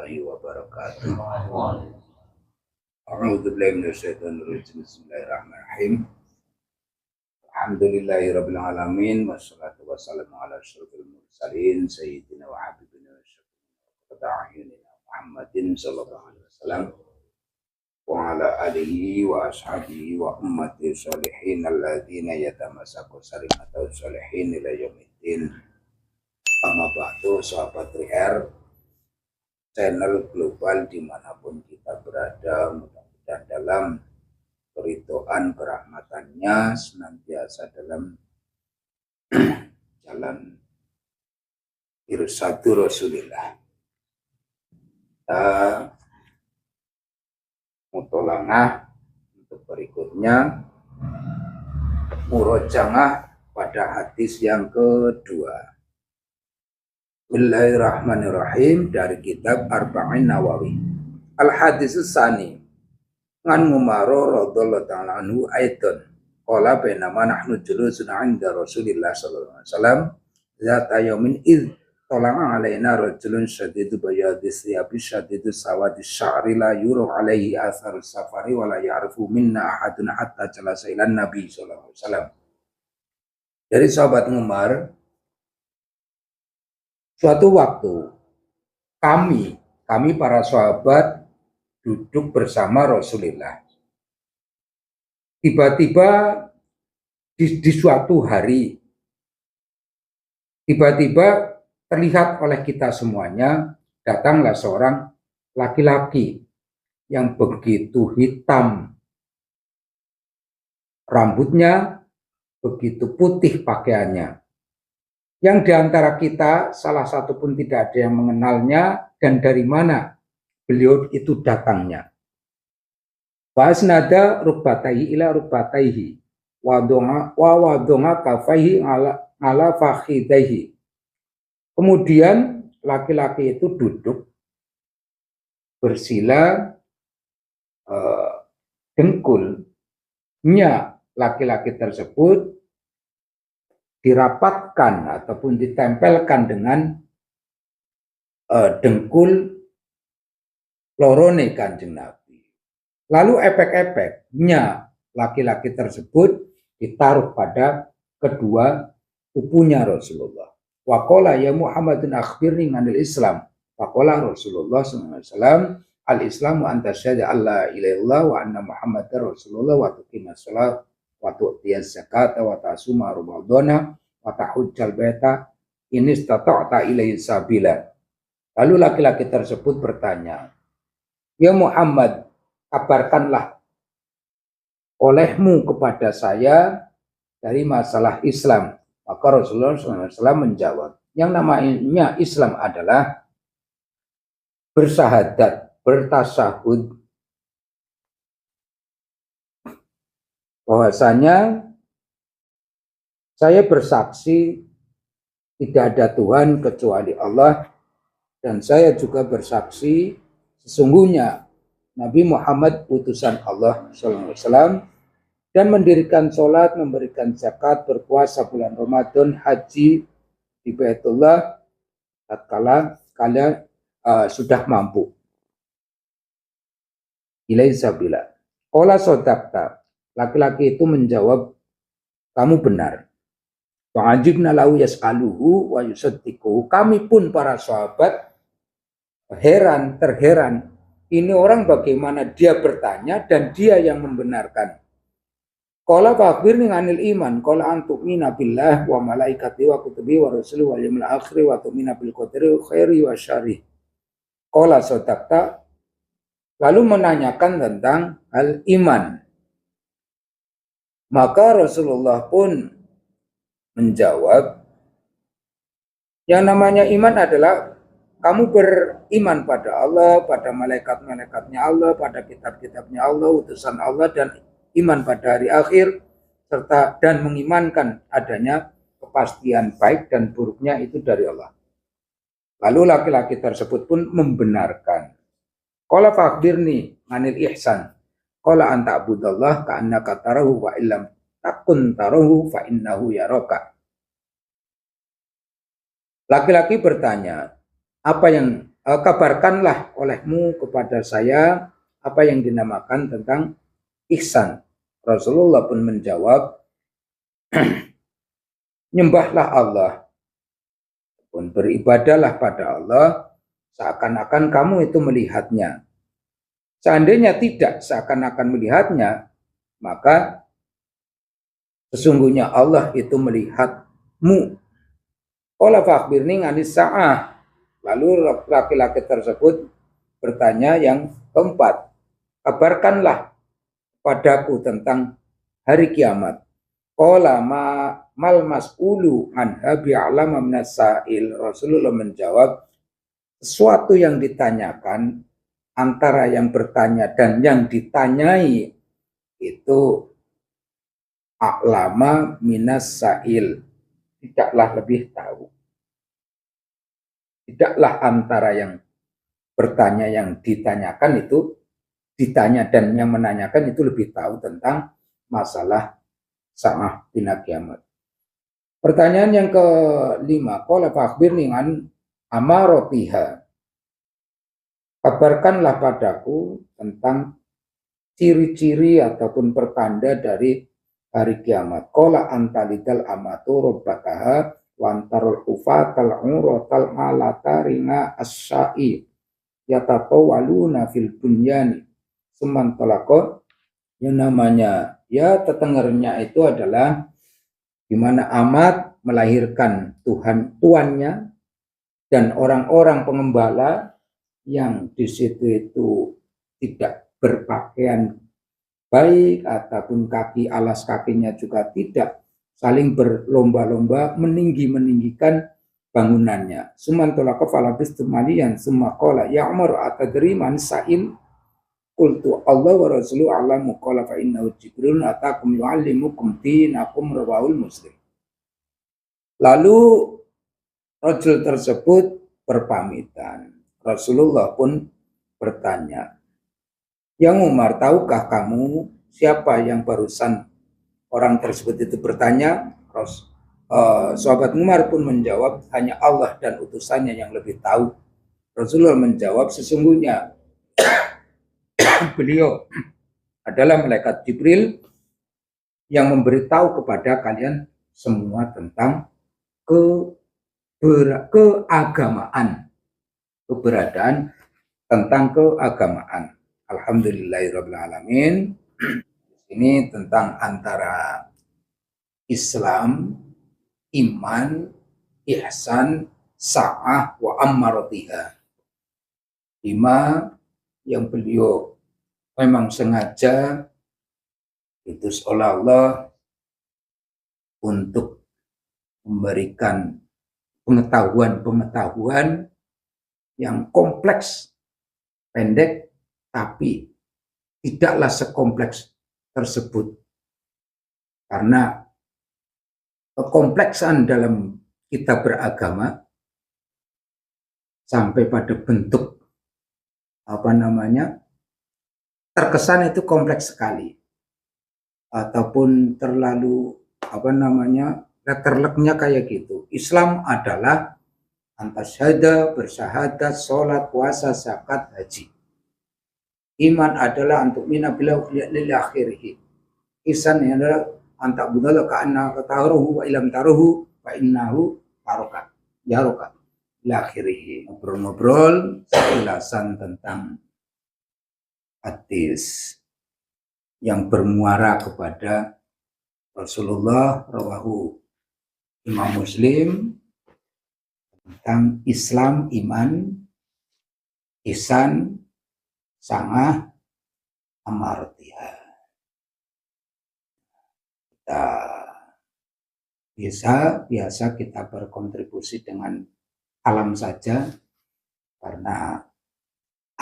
warahmatullahi wabarakatuh. A'udzubillahi minasyaitonir rajim. Bismillahirrahmanirrahim. Alhamdulillahirabbil alamin wassalatu wassalamu ala asyrofil mursalin sayyidina wa habibina wa syafiina Muhammadin sallallahu alaihi wasallam wa ala alihi wa ashabihi wa ummati sholihin alladzina yatamassaku sarimata sholihin ila yaumiddin. Amma ba'du, sahabat Triher channel global dimanapun kita berada, mudah-mudahan dalam keridhaan kerahmatannya senantiasa dalam jalan irsadu Rasulillah. Kita mutolangah untuk berikutnya murojangah pada hadis yang kedua. Bismillahirrahmanirrahim, dari kitab Arba'in Nawawi. Al-hadis tsani ngan Umaro radhiyallahu ta'ala anhu aidan qala bainama nahnu julusun 'inda Rasulillah sallallahu alaihi wasallam zata yaumin id tala'a alaina rajulun syadidu bayadis thiyabi syadidu sawadi sya'ri la yuru alaihi atharu safari wa la ya'rifu minna ahadun hatta jalasa ila nabi sallallahu alaihi wasallam. Dari sahabat Umar, suatu waktu kami para sahabat duduk bersama Rasulullah. Tiba-tiba di suatu hari, tiba-tiba terlihat oleh kita semuanya, datanglah seorang laki-laki yang begitu hitam, rambutnya begitu putih pakaiannya. Yang diantara kita salah satu pun tidak ada yang mengenalnya dan dari mana beliau itu datangnya. Fasnada rukbataihi ila rukbataihi wa wadonga kafaihi ala fakhidaihi. Kemudian laki-laki itu duduk bersila dengkulnya laki-laki tersebut dirapatkan ataupun ditempelkan dengan dengkul lorone Kanjeng Nabi. Lalu epek-epeknya laki-laki tersebut ditaruh pada kedua pupunya Rasulullah. Wa qala ya Muhammadun akhbirni 'anil Islam. Faqala Rasulullah sallallahu alaihi wasallam al-Islamu an tasyhadu alla ilaha illallah wa anna Muhammadar Rasulullah wa tuqimas shalah wa tu'tiyaz zakata wa tasuma ramadhana wa tahujjal baita in istata'ta ilaihi sabila. Lalu laki-laki tersebut bertanya, "Ya Muhammad, kabarkanlah olehmu kepada saya dari masalah Islam." Maka Rasulullah SAW menjawab, yang namanya Islam adalah bersahadat, bertasahud, bahwasanya saya bersaksi tidak ada Tuhan kecuali Allah, dan saya juga bersaksi sesungguhnya Nabi Muhammad utusan Allah SAW, dan mendirikan sholat, memberikan zakat, berpuasa bulan Ramadan, haji di Baitullah tatkala kalian sudah mampu. Ilaihi sabila. Qala sadaqta. Laki-laki itu menjawab, kamu benar. Wa'ajibna lahu yas'aluhu wa yusaddiquhu. Kami pun para sahabat terheran. Ini orang bagaimana dia bertanya dan dia yang membenarkan. Qala fa'akhbirni 'anil iman. Qala an tu'mina billah wa malaikatihi wa kutubihi wa rusulihi wal yawmil akhir wa tu'mina bil qadari khairi wa syarri. Qala sadaqta. Lalu menanyakan tentang hal iman. Maka Rasulullah pun menjawab, yang namanya iman adalah kamu beriman pada Allah, pada malaikat-malaikatnya Allah, pada kitab-kitabnya Allah, utusan Allah, dan iman pada hari akhir, serta dan mengimankan adanya kepastian baik dan buruknya itu dari Allah. Lalu laki-laki tersebut pun membenarkan. Qala fa'akhbirni 'anil ihsan. Qala anta abudallah ka'annaka tarahu wa illam takun tarahu fa innahu yaraka. Laki-laki bertanya, apa yang kabarkanlah olehmu kepada saya apa yang dinamakan tentang ihsan. Rasulullah pun menjawab, nyembahlah Allah, pun beribadahlah pada Allah seakan-akan kamu itu melihatnya. Seandainya tidak seakan-akan melihatnya, maka sesungguhnya Allah itu melihatmu. Qala fa'akhbirni 'anis sa'ah. Lalu laki-laki tersebut bertanya yang keempat, kabarkanlah padaku tentang hari kiamat. Qala mal mas'ulu anha bi'alama minas sa'il. Rasulullah menjawab, sesuatu yang ditanyakan antara yang bertanya dan yang ditanyai itu a'lama minas sa'il, tidaklah lebih tahu. Tidaklah antara yang bertanya yang ditanyakan itu, ditanya dan yang menanyakan itu lebih tahu tentang masalah sa'ah bina kiamat. Pertanyaan yang kelima, qala fa'akhbirni an amaratiha. Kabarkanlah padaku tentang ciri-ciri ataupun pertanda dari hari kiamat. Qala antalidal amatu rabbataha wantarul ufatal uratal alata ringa as-sa'i yatatawaluna fil bunyani. Semantalako, yang namanya ya tetengernya itu adalah di mana amat melahirkan tuannya dan orang-orang pengembala yang di situ itu tidak berpakaian baik ataupun kaki alas kakinya juga tidak, saling berlomba-lomba meninggikan bangunannya. Sumantolaka falabis tumalian sumakola ya Umar atadri man sa'il qultu Allah wa rasuluhu a'lamu qala fa innahu jibril atakum yu'allimukum dinakum rawahul Muslim. Lalu rajul tersebut berpamitan. Rasulullah pun bertanya, yang Umar, tahukah kamu siapa yang barusan orang tersebut itu bertanya? Sahabat Umar pun menjawab, hanya Allah dan utusannya yang lebih tahu. Rasulullah menjawab, sesungguhnya beliau adalah malaikat Jibril yang memberitahu kepada kalian semua tentang keagamaan, keberadaan tentang keagamaan. Alhamdulillahirabbil alamin. Ini tentang antara Islam, iman, ihsan, sa'ah wa ammaratiha. 5 yang beliau memang sengaja diutus oleh Allah untuk memberikan pengetahuan yang kompleks, pendek, tapi tidaklah sekompleks tersebut. Karena kekompleksan dalam kita beragama sampai pada bentuk terkesan itu kompleks sekali ataupun terlalu letterleknya kayak gitu. Islam adalah antasyhada, bersyahadat, sholat, puasa, zakat, haji. Iman adalah untuk mina bila lil akhirih. Ihsan adalah antak budala ka'anna taruhu wa ilam taruhu wa innahu taroka. Yaroka. Akhirih. Ngobrol-ngobrol penjelasan tentang hadis yang bermuara kepada Rasulullah rawahu Imam Muslim tentang Islam, iman, ihsan, sa'ah, amaratiha. Biasa kita berkontribusi dengan alam saja, karena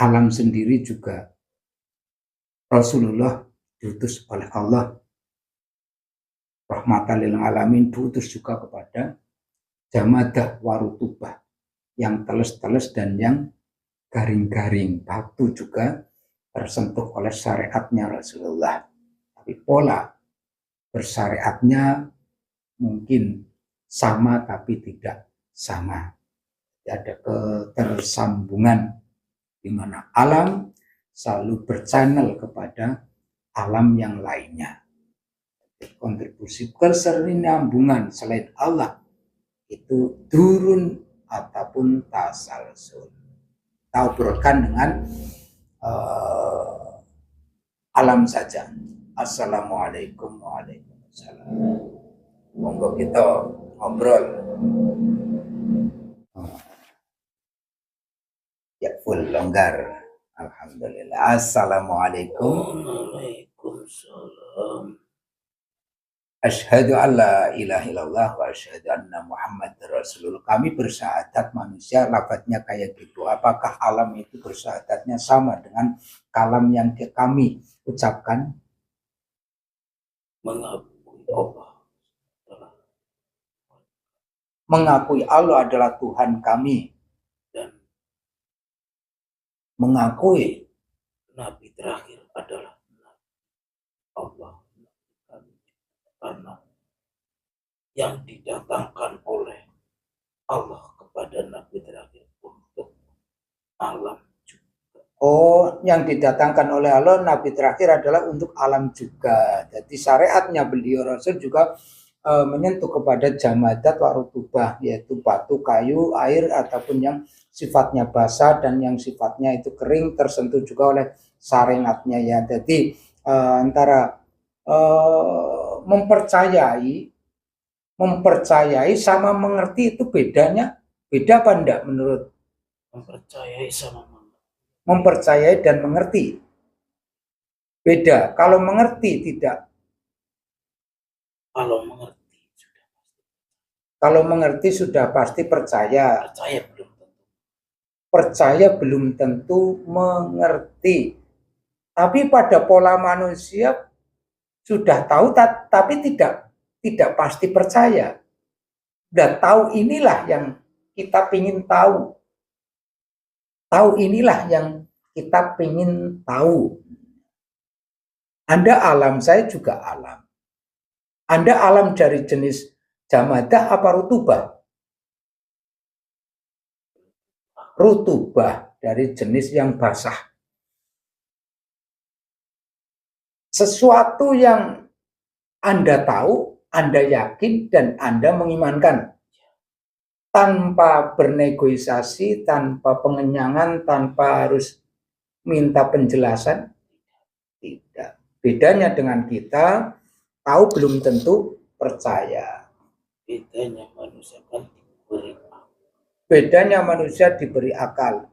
alam sendiri juga Rasulullah diutus oleh Allah rahmatan lil alamin, diutus juga kepada jamadah warutubah, yang teles-teles dan yang garing-garing. Batu juga tersentuh oleh syariatnya Rasulullah, tapi pola bersyariatnya mungkin sama tapi tidak sama. ada ketersambungan di mana alam selalu berchannel kepada alam yang lainnya. Kontribusi kesinambungan selain Allah itu turun ataupun tasalsul. Tabrokkan dengan alam saja. Assalamualaikum warahmatullahi wabarakatuh. Monggo kita ngobrol. Ya full longgar. Alhamdulillah. Assalamualaikum. Waalaikumsalam. Asyhadu an la ilaha illallah wa asyhadu anna Muhammad Rasulullah. Kami bersyahadat manusia lafadznya kayak gitu. Apakah alam itu bersyahadatnya sama dengan kalam yang kami ucapkan? Mengakui Allah adalah Tuhan kami dan mengakui Nabi terakhir adalah Allah, karena yang didatangkan oleh Allah kepada Nabi terakhir untuk alam juga. Oh, yang didatangkan oleh Allah Nabi terakhir adalah untuk alam juga. Jadi syariatnya beliau Rasul juga menyentuh kepada jamadat wa rutubah, yaitu batu, kayu, air, ataupun yang sifatnya basah dan yang sifatnya itu kering, tersentuh juga oleh syariatnya ya. Jadi antara mempercayai sama mengerti itu beda apa enggak menurut? Mempercayai sama mempercayai dan mengerti beda. Kalau mengerti tidak. Kalau mengerti sudah pasti percaya. Percaya belum tentu mengerti. Tapi pada pola manusia sudah tahu tapi tidak pasti percaya. Dan tahu inilah yang kita ingin tahu. Tahu inilah yang kita ingin tahu. Anda alam, saya juga alam. Anda alam dari jenis jamadah apa rutubah? Rutubah dari jenis yang basah. Sesuatu yang Anda tahu, Anda yakin, dan Anda mengimankan. Tanpa bernegosiasi, tanpa pengenyangan, tanpa harus minta penjelasan. Tidak. Bedanya dengan kita, tahu belum tentu percaya. Bedanya manusia kan diberi akal. Bedanya manusia diberi akal.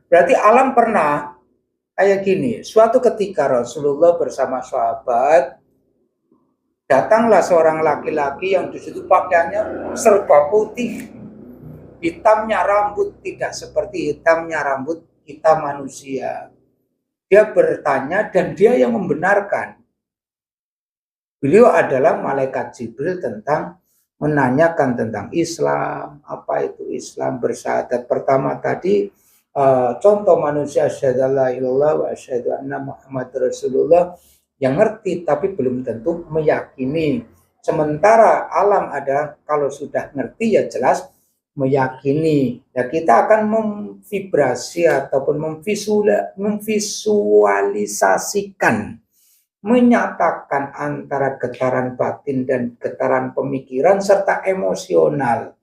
Berarti alam pernah kayak gini. Suatu ketika Rasulullah bersama sahabat, datanglah seorang laki-laki yang di situ pakaiannya serba putih. Hitamnya rambut tidak seperti hitamnya rambut kita manusia. Dia bertanya dan dia yang membenarkan. Beliau adalah malaikat Jibril menanyakan tentang Islam, apa itu Islam, bersyahadat pertama tadi, contoh manusia asyhadu alla ilaha illallah wa asyhadu anna Muhammad Rasulullah, yang ngerti tapi belum tentu meyakini. Sementara alam ada kalau sudah ngerti ya jelas meyakini. Ya kita akan memvibrasi ataupun memvisualisasikan, menyatakan antara getaran batin dan getaran pemikiran serta emosional.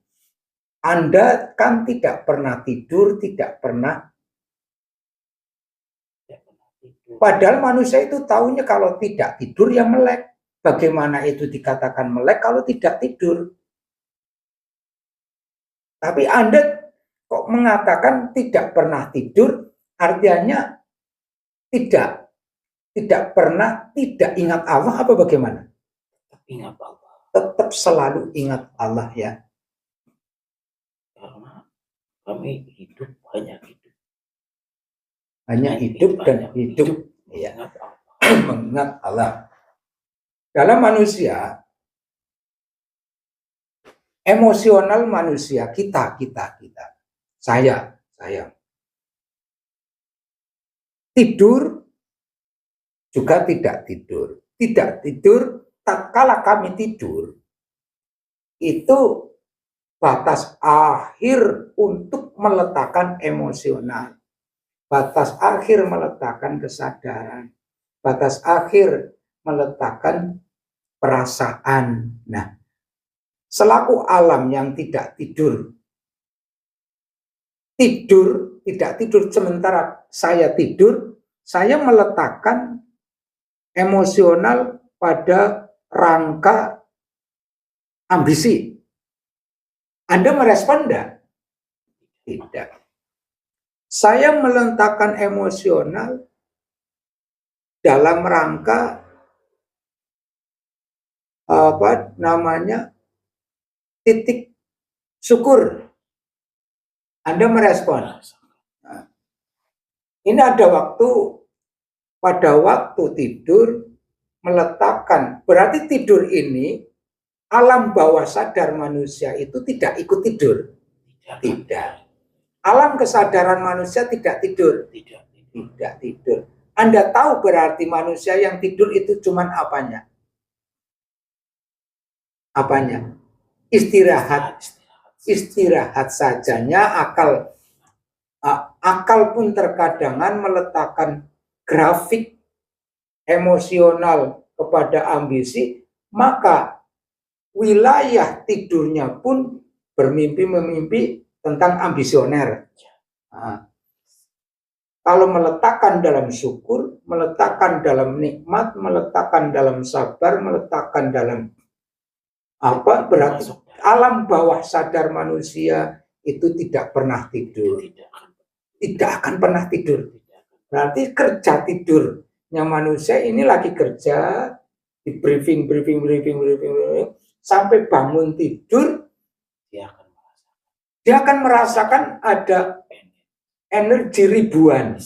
Anda kan tidak pernah tidur, tidak pernah. Padahal manusia itu tahunya kalau tidak tidur ya melek. Bagaimana itu dikatakan melek kalau tidak tidur? Tapi Anda kok mengatakan tidak pernah tidur, artinya tidak pernah tidak ingat Allah apa bagaimana? Ingat Allah. Tetap selalu ingat Allah ya. Karena kami hidup hanya hidup. Hanya hidup dan hidup. Ya. Mengingat Allah. Dalam manusia, emosional manusia, kita. Saya. Tidur juga tidak tidur. Tidak tidur, tak kala kami tidur, itu batas akhir untuk meletakkan emosional, batas akhir meletakkan kesadaran, batas akhir meletakkan perasaan. Nah, selaku alam yang tidak tidur, tidak tidur sementara saya tidur, saya meletakkan emosional pada rangka ambisi. Anda merespon enggak? Tidak. Saya meletakkan emosional dalam rangka titik syukur. Anda merespon. Nah, ini ada pada waktu tidur meletakkan, berarti tidur ini alam bawah sadar manusia itu tidak ikut tidur. Tidak. Alam kesadaran manusia tidak tidur. Tidak tidur. Anda tahu berarti manusia yang tidur itu cuman apanya? Apanya? Istirahat. Istirahat sajanya akal pun terkadangan meletakkan grafik emosional kepada ambisi, maka wilayah tidurnya pun bermimpi-memimpi tentang ambisioner. Nah, kalau meletakkan dalam syukur, meletakkan dalam nikmat, meletakkan dalam sabar, meletakkan dalam apa, berarti alam bawah sadar manusia itu tidak pernah tidur. Tidak akan pernah tidur. Berarti kerja tidurnya manusia ini lagi kerja, di briefing, sampai bangun tidur, dia akan merasakan ada energi ribuan.